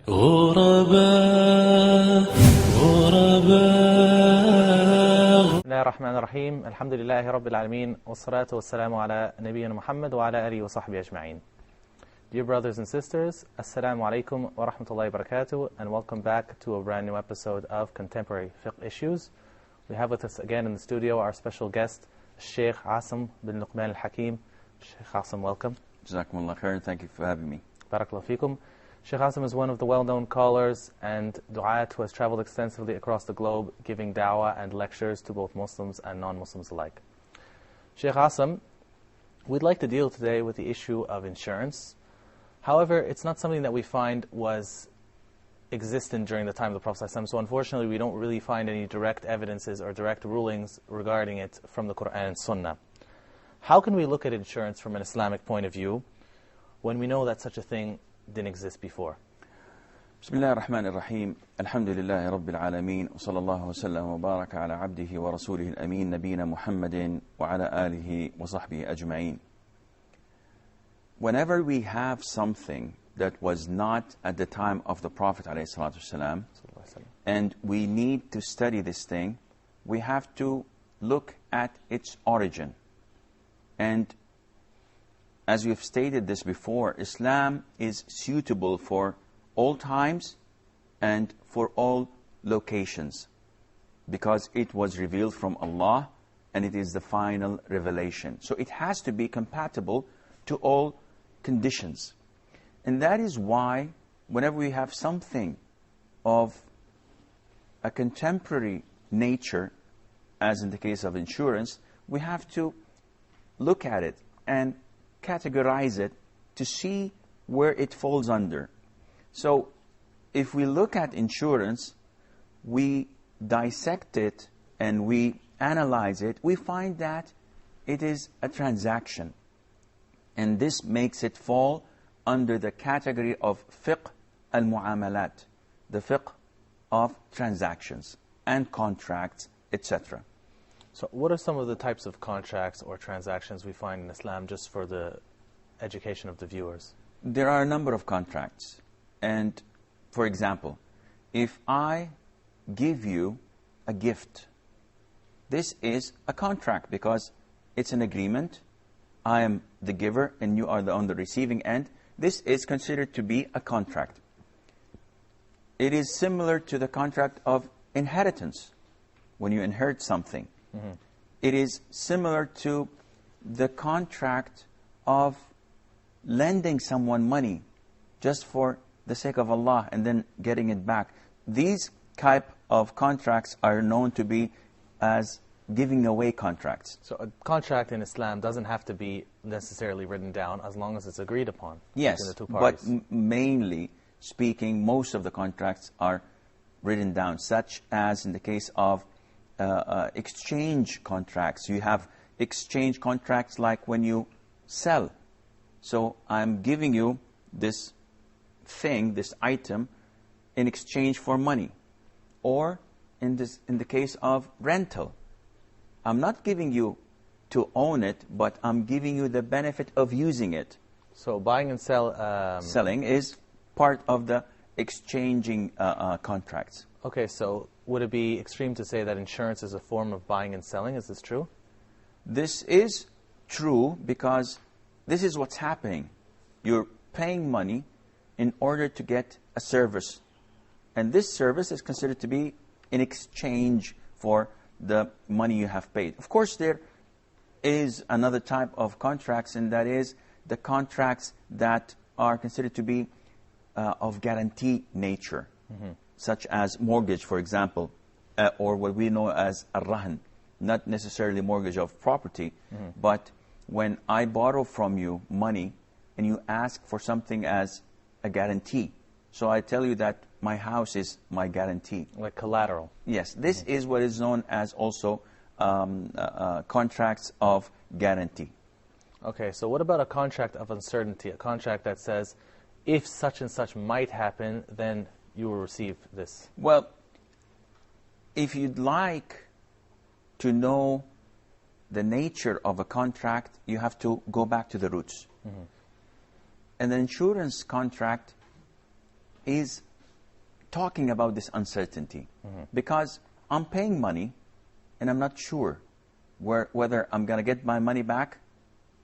غرباء بسم الله الرحمن الرحيم. الحمد لله رب العالمين والصلاة والسلام على نبينا محمد وعلى آله وصحبه أجمعين. Dear brothers and sisters, Assalamu alaikum wa rahmatullahi wa barakatuh, and welcome back to a brand new episode of Contemporary Fiqh Issues. We have with us again in the studio our special guest, Sheikh Asim bin Luqman al-Hakim. Sheikh Asim, welcome. Jazakumullah khair, thank you for having me. Barakallahu feekum. Sheikh Asim is one of the well-known callers and du'at who has traveled extensively across the globe, giving da'wah and lectures to both Muslims and non-Muslims alike. Sheikh Asim, we'd like to deal today with the issue of insurance. However, it's not something that we find was existent during the time of the Prophet ﷺ, so unfortunately we don't really find any direct evidences or direct rulings regarding it from the Quran and Sunnah. How can we look at insurance from an Islamic point of view when we know that such a thing didn't exist before? Bismillah ar-Rahman ar-Rahim. Alhamdulillahi Rabbil Alameen. Wa sallallahu wa sallam wa baraka ala abdihi wa rasulihi al-Ameen Nabina Muhammadin wa ala alihi wa sahbihi ajma'in. Whenever we have something that was not at the time of the Prophet ﷺ, and we need to study this thing, we have to look at its origin. And as we've stated this before, Islam is suitable for all times and for all locations, because it was revealed from Allah and it is the final revelation. So it has to be compatible to all conditions. And that is why whenever we have something of a contemporary nature, as in the case of insurance, we have to look at it and categorize it to see where it falls under. So if we look at insurance, we dissect it and we analyze it, we find that it is a transaction. And this makes it fall under the category of fiqh al-mu'amalat, the fiqh of transactions and contracts, etc. So what are some of the types of contracts or transactions we find in Islam, just for the education of the viewers? There are a number of contracts. And for example, if I give you a gift, this is a contract because it's an agreement. I am the giver and you are on the receiving end. This is considered to be a contract. It is similar to the contract of inheritance, when you inherit something. Mm-hmm. It is similar to the contract of lending someone money just for the sake of Allah and then getting it back. These type of contracts are known to be as giving away contracts. So a contract in Islam doesn't have to be necessarily written down as long as it's agreed upon yes, between the two parties. But mainly speaking, most of the contracts are written down, such as in the case of exchange contracts. You have exchange contracts like when you sell. So I'm giving you this thing, this item, in exchange for money. Or in the case of rental, I'm not giving you to own it, but I'm giving you the benefit of using it. So buying and selling is part of the exchanging contracts. Okay, so would it be extreme to say that insurance is a form of buying and selling? Is this true? This is true because this is what's happening. You're paying money in order to get a service. And this service is considered to be in exchange for the money you have paid. Of course, there is another type of contracts, and that is the contracts that are considered to be of guarantee nature, such as mortgage, for example, or what we know as ar-rahn, not necessarily mortgage of property, but when I borrow from you money and you ask for something as a guarantee. So I tell you that my house is my guarantee. Like collateral. Yes, this is what is known as also contracts of guarantee. Okay, so what about a contract of uncertainty? A contract that says, if such and such might happen, then you will receive this. Well, if you'd like to know the nature of a contract, you have to go back to the roots. An insurance contract is talking about this uncertainty. Because I'm paying money and I'm not sure whether I'm going to get my money back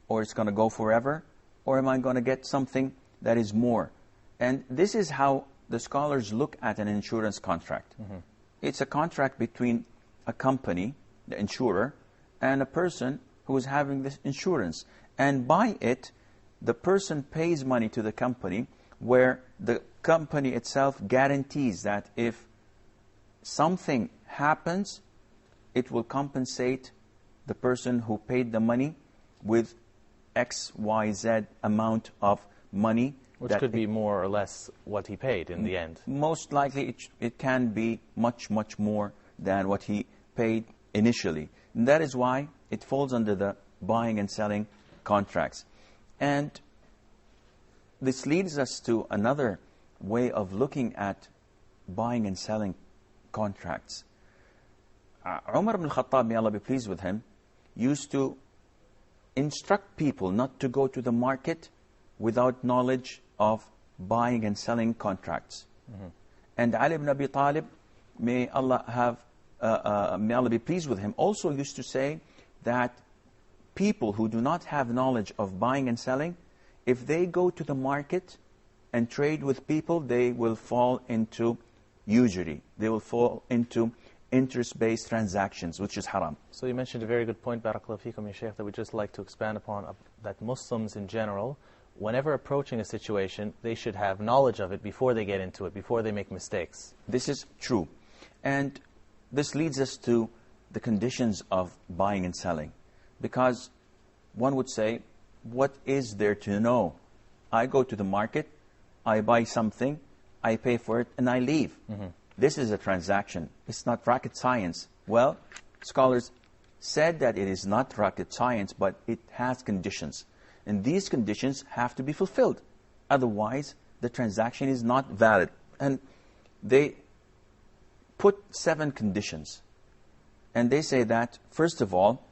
or it's going to go forever, or am I going to get something that is more. And this is how the scholars look at an insurance contract. It's a contract between a company, the insurer, and a person who is having this insurance. And by it, the person pays money to the company, where the company itself guarantees that if something happens, it will compensate the person who paid the money with X, Y, Z amount of money. Which could be more or less what he paid in the end. Most likely it can be much, much more than what he paid initially. And that is why it falls under the buying and selling contracts. And this leads us to another way of looking at buying and selling contracts. Umar ibn al-Khattab, may Allah be pleased with him, used to instruct people not to go to the market without knowledge of buying and selling contracts. And Ali ibn Abi Talib, may Allah be pleased with him, also used to say that people who do not have knowledge of buying and selling, if they go to the market and trade with people, they will fall into usury. They will fall into interest-based transactions, which is haram. So you mentioned a very good point, Barakallahu Feekum, Ya Shaykh, that we'd just like to expand upon, that Muslims in general, whenever approaching a situation, they should have knowledge of it before they get into it, before they make mistakes. This is true. And this leads us to the conditions of buying and selling. Because one would say, what is there to know? I go to the market, I buy something, I pay for it, and I leave. This is a transaction. It's not rocket science. Well, scholars said that it is not rocket science, but it has conditions. And these conditions have to be fulfilled. Otherwise, the transaction is not valid. And they put 7 conditions. And they say that, first of all,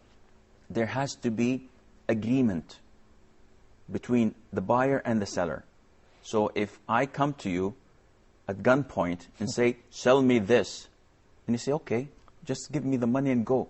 there has to be agreement between the buyer and the seller. So if I come to you at gunpoint and say, sell me this, and you say, okay, just give me the money and go.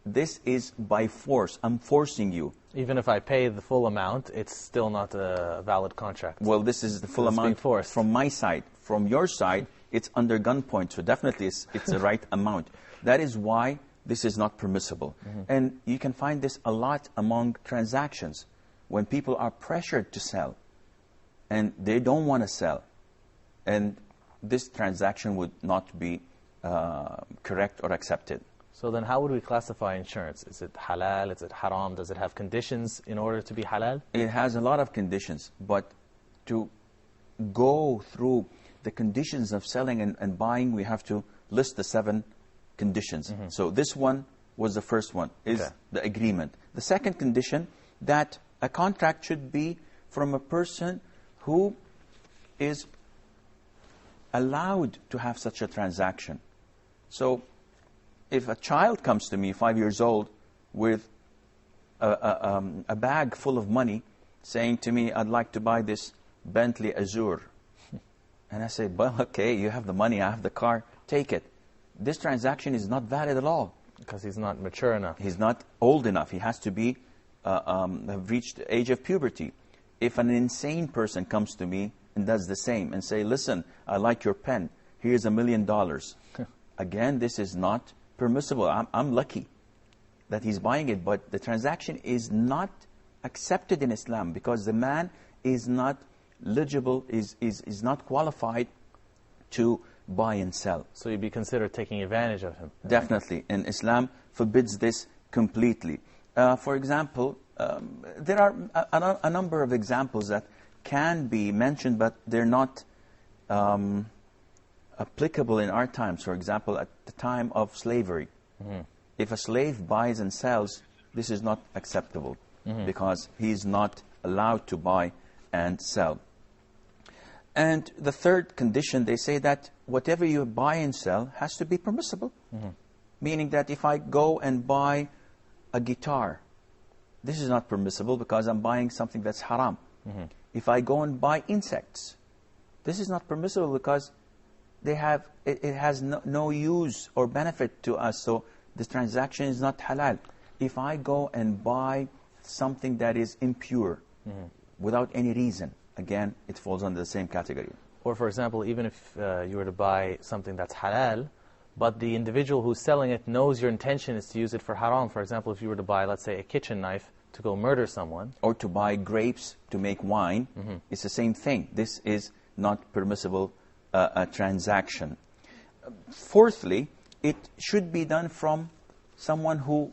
This is by force. I'm forcing you. Even if I pay the full amount, it's still not a valid contract. Well, this is the full amount from my side. From your side, it's under gunpoint. So definitely it's the right amount. That is why this is not permissible. And you can find this a lot among transactions. When people are pressured to sell and they don't want to sell, and this transaction would not be correct or accepted. So then how would we classify insurance? Is it halal? Is it haram? Does it have conditions in order to be halal? It has a lot of conditions, but to go through the conditions of selling and buying, we have to list the 7 conditions. So this one was the first one, is the agreement. The second condition, that a contract should be from a person who is allowed to have such a transaction. So if a child comes to me, 5 years old, with a bag full of money, saying to me, I'd like to buy this Bentley Azure. And I say, well, okay, you have the money, I have the car, take it. This transaction is not valid at all. Because he's not mature enough. He's not old enough. He has to be have reached the age of puberty. If an insane person comes to me and does the same and say, listen, I like your pen, here's $1 million. Again, this is not permissible. I'm lucky that he's buying it, but the transaction is not accepted in Islam because the man is not eligible, is not qualified to buy and sell. So you'd be considered taking advantage of him. Definitely. And Islam forbids this completely. For example, there are a number of examples that can be mentioned, but they're not applicable in our times. For example, at the time of slavery, if a slave buys and sells, this is not acceptable because he's not allowed to buy and sell. And the third condition, they say that whatever you buy and sell has to be permissible. Meaning that if I go and buy a guitar, this is not permissible because I'm buying something that's haram. If I go and buy insects, this is not permissible because it has no use or benefit to us, so this transaction is not halal. If I go and buy something that is impure without any reason, again, it falls under the same category. Or for example, even if you were to buy something that's halal, but the individual who's selling it knows your intention is to use it for haram. For example, if you were to buy, let's say, a kitchen knife to go murder someone. Or to buy grapes to make wine, it's the same thing. This is not permissible transaction. Fourthly, it should be done from someone who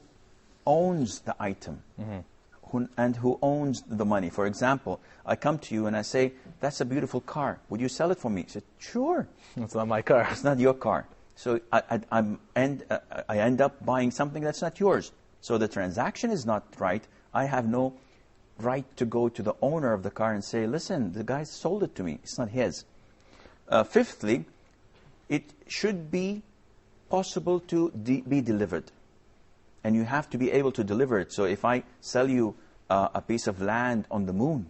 owns the item and who owns the money. For example, I come to you and I say, that's a beautiful car. Would you sell it for me? You said, sure. It's not my car. It's not your car. So I end up buying something that's not yours. So the transaction is not right. I have no right to go to the owner of the car and say, listen, the guy sold it to me. It's not his. Fifthly, it should be possible to be delivered. And you have to be able to deliver it. So if I sell you a piece of land on the moon,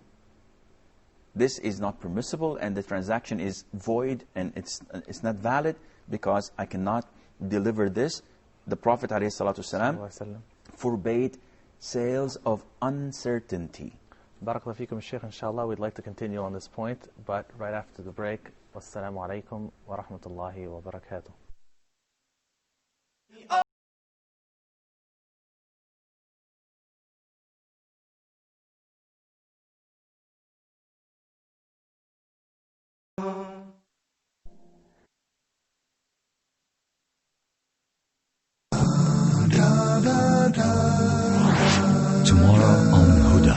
this is not permissible and the transaction is void and it's not valid because I cannot deliver this. The Prophet ﷺ forbade sales of uncertainty. Barakallahu feekum, Shaykh. Inshallah, we'd like to continue on this point, but right after the break. Wassalamu alaikum wa rahmatullahi wa barakatuh. Tomorrow on Huda.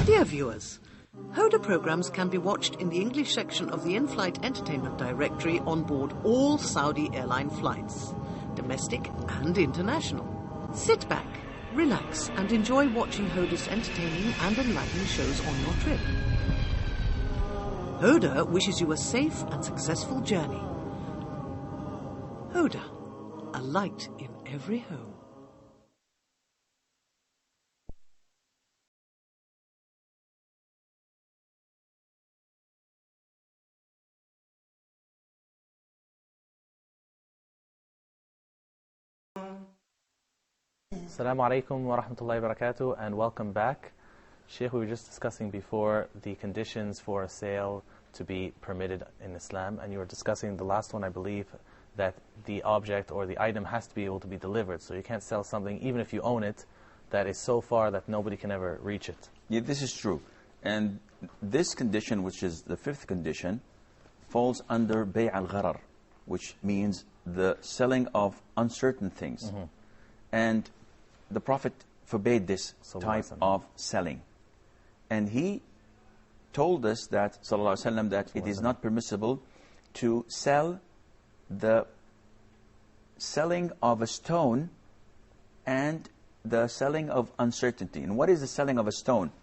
Dear viewers, Huda programs can be watched in the English section of the in-flight entertainment directory on board all Saudi airline flights, domestic and international. Sit back, relax and enjoy watching Huda's entertaining and enlightening shows on your trip. Huda wishes you a safe and successful journey. Huda, a light in every home. Assalamu alaikum wa rahmatullahi wa barakatuh, and welcome back. Sheikh, we were just discussing before the conditions for a sale to be permitted in Islam, and you were discussing the last one, I believe, that the object or the item has to be able to be delivered. So you can't sell something, even if you own it, that is so far that nobody can ever reach it. Yeah, this is true. And this condition, which is the fifth condition, falls under bay' al-gharar, which means the selling of uncertain things. And the Prophet forbade this type of selling. And he told us that, sallallahu alaihi wasallam, that it is not permissible to sell the selling of a stone and the selling of uncertainty. And what is the selling of a stone?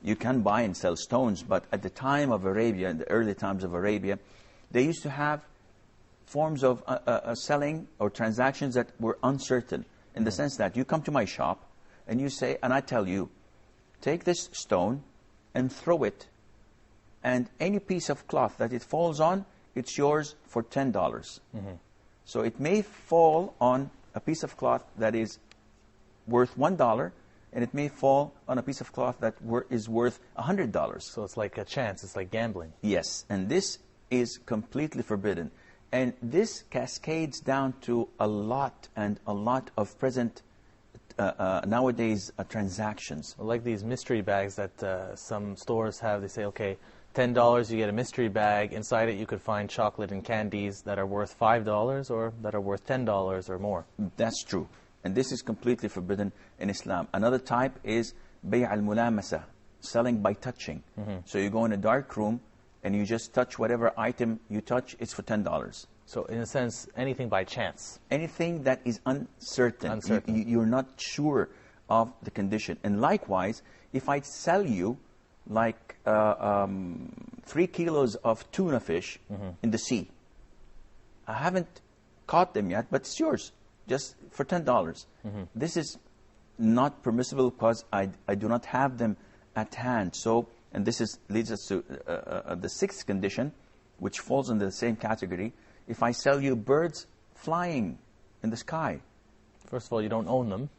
You can buy and sell stones, but at the time of Arabia, in the early times of Arabia, they used to have forms of selling or transactions that were uncertain, in the sense that you come to my shop and you say, and I tell you, take this stone and throw it, and any piece of cloth that it falls on, it's yours for $10. So it may fall on a piece of cloth that is worth $1, and it may fall on a piece of cloth that is worth $100. So it's like a chance, it's like gambling. Yes, and this is completely forbidden. And this cascades down to a lot of present nowadays transactions. Like these mystery bags that some stores have. They say, okay, $10 you get a mystery bag. Inside it you could find chocolate and candies that are worth $5 or that are worth $10 or more. That's true. And this is completely forbidden in Islam. Another type is bay' al-mulamasa, selling by touching. So you go in a dark room and you just touch whatever item you touch, it's for $10. So in a sense, anything by chance. Anything that is uncertain. Uncertain. You're not sure of the condition. And likewise, if I sell you like 3 kilos of tuna fish in the sea, I haven't caught them yet, but it's yours, just for $10. This is not permissible because I do not have them at hand. So, and this leads us to the 6th condition, which falls under the same category. If I sell you birds flying in the sky, first of all, you don't own them.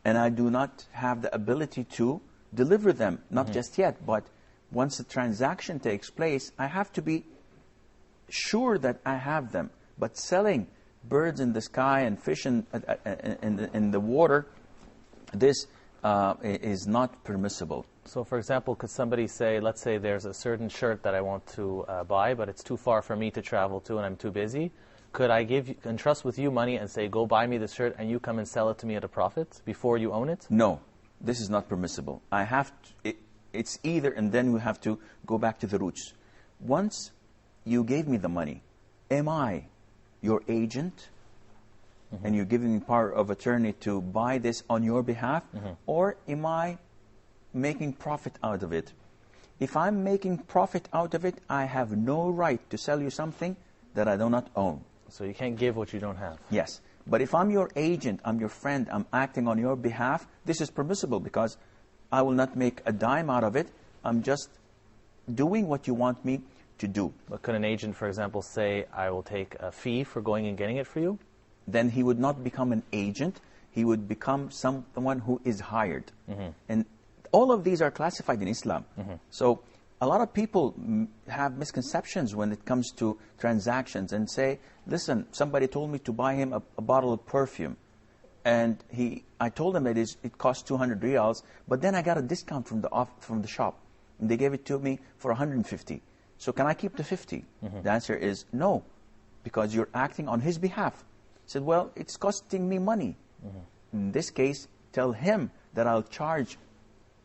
And I do not have the ability to deliver them, not just yet, but once the transaction takes place, I have to be sure that I have them. But selling birds in the sky and fish in the water, this is not permissible. So, for example, could somebody say, let's say there's a certain shirt that I want to buy, but it's too far for me to travel to and I'm too busy. Could I entrust with you money and say, go buy me this shirt and you come and sell it to me at a profit before you own it? No, this is not permissible. I have to, it's either, and then we have to go back to the roots. Once you gave me the money, am I your agent? And you're giving me power of attorney to buy this on your behalf? Or am I making profit out of it? If I'm making profit out of it, I have no right to sell you something that I do not own. So you can't give what you don't have. Yes. But if I'm your agent, I'm your friend, I'm acting on your behalf, this is permissible because I will not make a dime out of it. I'm just doing what you want me to do. But could an agent, for example, say, I will take a fee for going and getting it for you? Then he would not become an agent. He would become someone who is hired. And all of these are classified in Islam. So a lot of people have misconceptions when it comes to transactions and say, listen, somebody told me to buy him a bottle of perfume. And I told him it cost 200 riyals, but then I got a discount from the shop. And they gave it to me for 150. So can I keep the 50? The answer is no, because you're acting on his behalf. He said, well, it's costing me money. In this case, tell him that I'll charge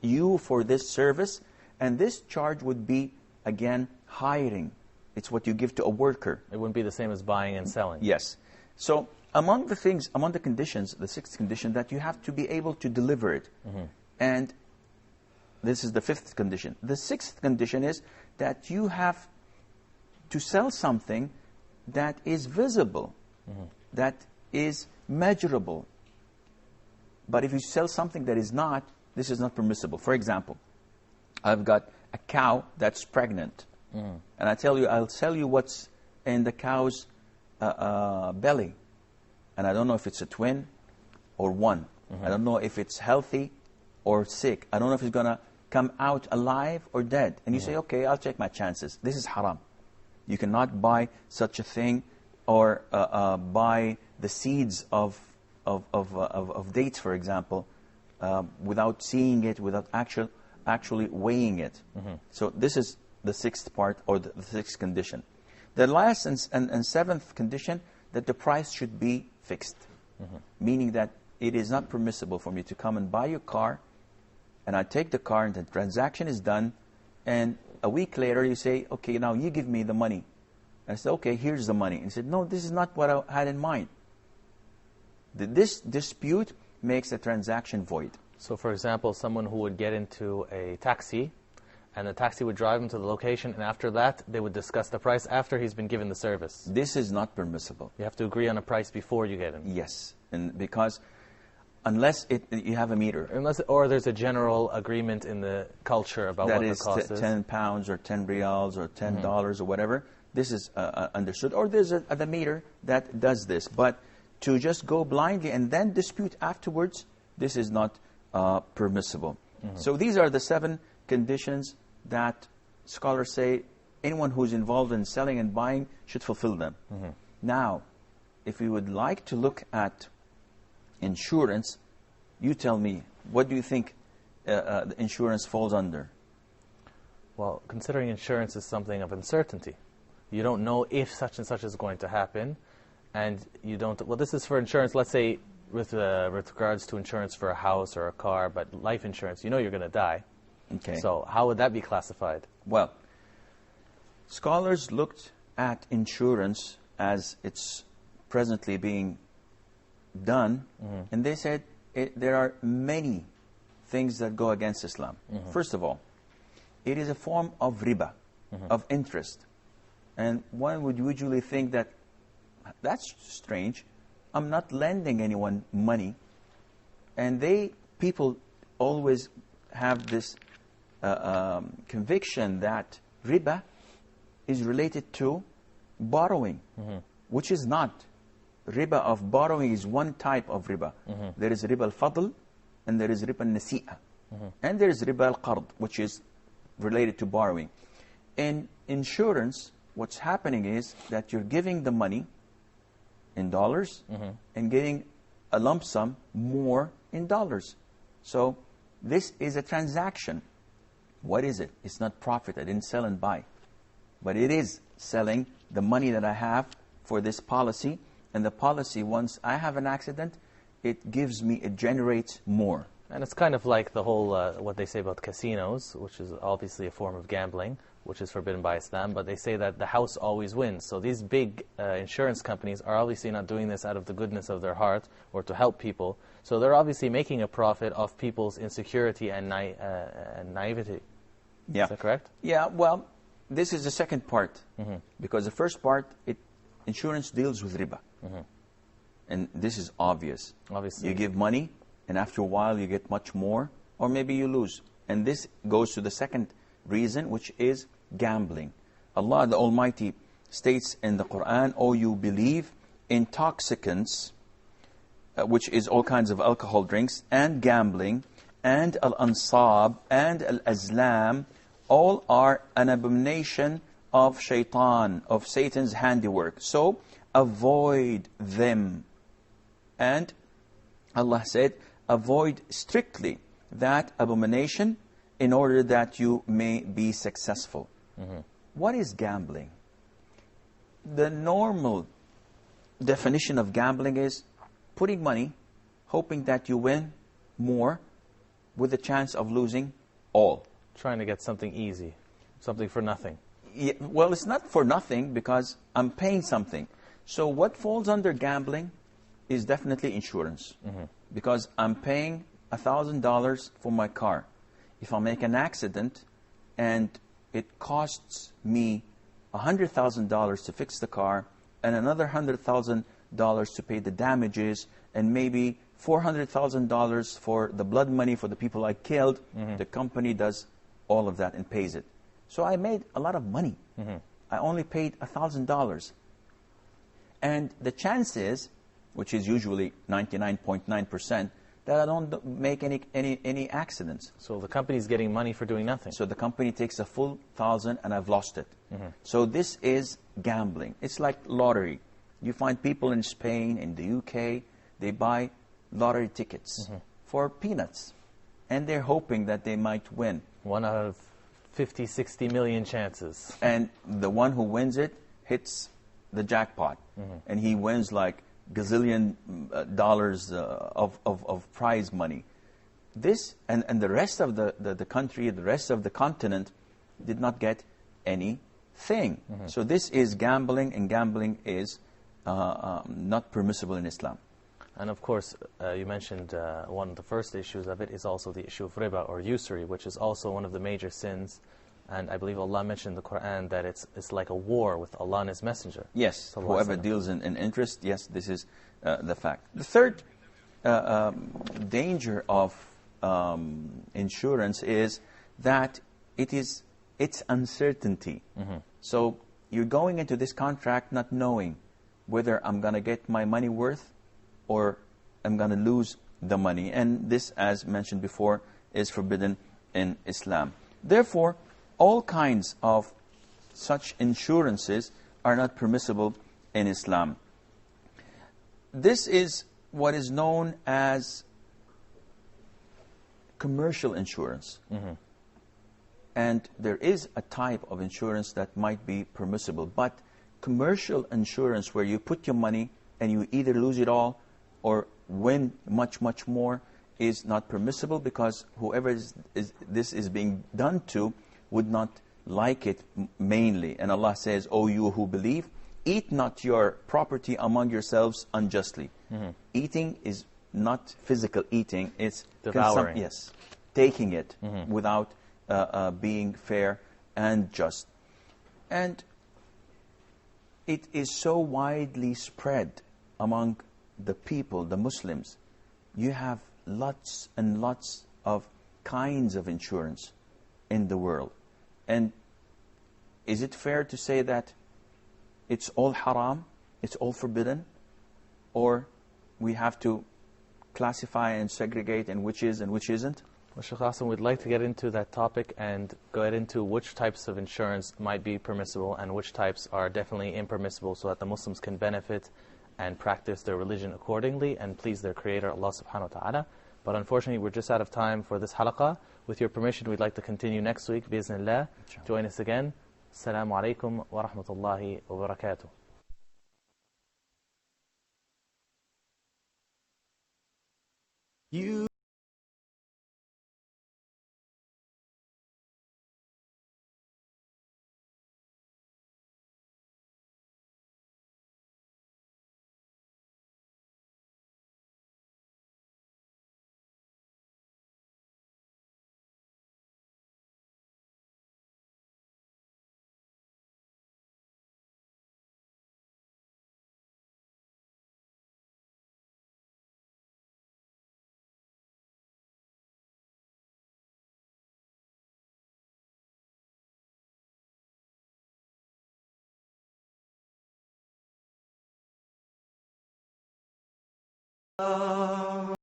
you for this service, and this charge would be, again, hiring. It's what you give to a worker. It wouldn't be the same as buying and selling. Yes. So among the conditions, the 6th condition, that you have to be able to deliver it. And this is the 5th condition. The 6th condition is that you have to sell something that is visible, that is measurable. But if you sell something that is not, this is not permissible. For example, I've got a cow that's pregnant. And I tell you, I'll sell you what's in the cow's belly. And I don't know if it's a twin or one. I don't know if it's healthy or sick. I don't know if it's going to come out alive or dead. And you say, okay, I'll take my chances. This is haram. You cannot buy such a thing or buy the seeds of dates, for example, without seeing it, without actually weighing it. So this is the 6th part, or the 6th condition. The last and 7th condition, that the price should be fixed. Meaning that it is not permissible for me to come and buy your car, and I take the car and the transaction is done, and a week later you say, okay, now you give me the money. And I said, okay, here's the money. And he said, no, this is not what I had in mind. This dispute makes the transaction void. So, for example, someone who would get into a taxi, and the taxi would drive him to the location, and after that, they would discuss the price after he's been given the service. This is not permissible. You have to agree on a price before you get him. Yes, and because unless you have a meter. Or there's a general agreement in the culture about what the cost is. That is 10 pounds or 10 riyals or $10 or whatever. This is understood. Or there's the meter that does this. But to just go blindly and then dispute afterwards, this is not permissible. So these are the 7 conditions that scholars say anyone who's involved in selling and buying should fulfill them. Now, if we would like to look at insurance, you tell me, what do you think the insurance falls under? Well, considering insurance is something of uncertainty. You don't know if such and such is going to happen, and you don't... Well, this is for insurance, let's say, with regards to insurance for a house or a car, but life insurance, you know you're going to die. Okay. So how would that be classified? Well, scholars looked at insurance as it's presently being done, and they said there are many things that go against Islam. First of all, it is a form of riba, of interest. And one would usually think that, that's strange. I'm not lending anyone money. And people always have this conviction that riba is related to borrowing, which is not. Riba of borrowing is one type of riba. There is riba al-fadl, and there is riba al-nasi'a. And there is riba al-qard, which is related to borrowing. In insurance, what's happening is that you're giving the money in dollars and getting a lump sum more in dollars. So this is a transaction. What is it? It's not profit. I didn't sell and buy. But it is selling the money that I have for this policy. And the policy, once I have an accident, it generates more. And it's kind of like the whole, what they say about casinos, which is obviously a form of gambling, which is forbidden by Islam, but they say that the house always wins. So these big insurance companies are obviously not doing this out of the goodness of their heart or to help people. So they're obviously making a profit of people's insecurity and naivety. Yeah. Is that correct? Yeah, well, this is the second part. Because the first part, insurance deals with riba. And this is obvious. Obviously. You give money, and after a while you get much more, or maybe you lose. And this goes to the second reason, which is gambling. Allah the Almighty states in the Quran, "O you believe, intoxicants," which is all kinds of alcohol drinks, and gambling, and al-ansab, and al-azlam, all are an abomination of shaitan, of Satan's handiwork. So avoid them. And Allah said, avoid strictly that abomination in order that you may be successful. What is gambling? The normal definition of gambling is putting money, hoping that you win more with the chance of losing all. Trying to get something easy, something for nothing. Yeah, well, it's not for nothing because I'm paying something. So what falls under gambling is definitely insurance. Because I'm paying $1,000 for my car. If I make an accident and it costs me $100,000 to fix the car and another $100,000 to pay the damages and maybe $400,000 for the blood money for the people I killed, the company does all of that and pays it. So I made a lot of money. I only paid $1,000. And the chances, which is usually 99.9%, that I don't make any accidents. So the company's getting money for doing nothing. So the company takes a full 1,000 and I've lost it. So this is gambling. It's like lottery. You find people in Spain, in the UK, they buy lottery tickets for peanuts. And they're hoping that they might win. 1 out of 50, 60 million chances. And the one who wins it hits the jackpot. And he wins like gazillion dollars of prize money. This and the rest of the country, the rest of the continent did not get anything. So this is gambling, and gambling is not permissible in Islam. And of course, you mentioned one of the first issues of it is also the issue of riba or usury, which is also one of the major sins. And I believe Allah mentioned in the Quran that it's like a war with Allah and His Messenger. Yes, whoever deals in interest, yes, this is the fact. The third danger of insurance is that it's uncertainty. So you're going into this contract not knowing whether I'm going to get my money worth or I'm going to lose the money. And this, as mentioned before, is forbidden in Islam. Therefore, all kinds of such insurances are not permissible in Islam. This is what is known as commercial insurance. And there is a type of insurance that might be permissible. But commercial insurance, where you put your money and you either lose it all or win much, much more, is not permissible, because whoever this is being done to would not like it mainly. And Allah says, "O you who believe, eat not your property among yourselves unjustly. Eating is not physical eating, it's devouring. Yes, taking it without being fair and just. And it is so widely spread among the people, the Muslims. You have lots and lots of kinds of insurance in the world. And is it fair to say that it's all haram, it's all forbidden? Or we have to classify and segregate and which is and which isn't? Well, Sheikh Hassan, we'd like to get into that topic and go into which types of insurance might be permissible and which types are definitely impermissible, so that the Muslims can benefit and practice their religion accordingly and please their Creator, Allah subhanahu wa ta'ala. But unfortunately, we're just out of time for this halaqah. With your permission, we'd like to continue next week, bi'idhnillah. Join us again. Assalamu alaikum wa rahmatullahi wa barakatuh. You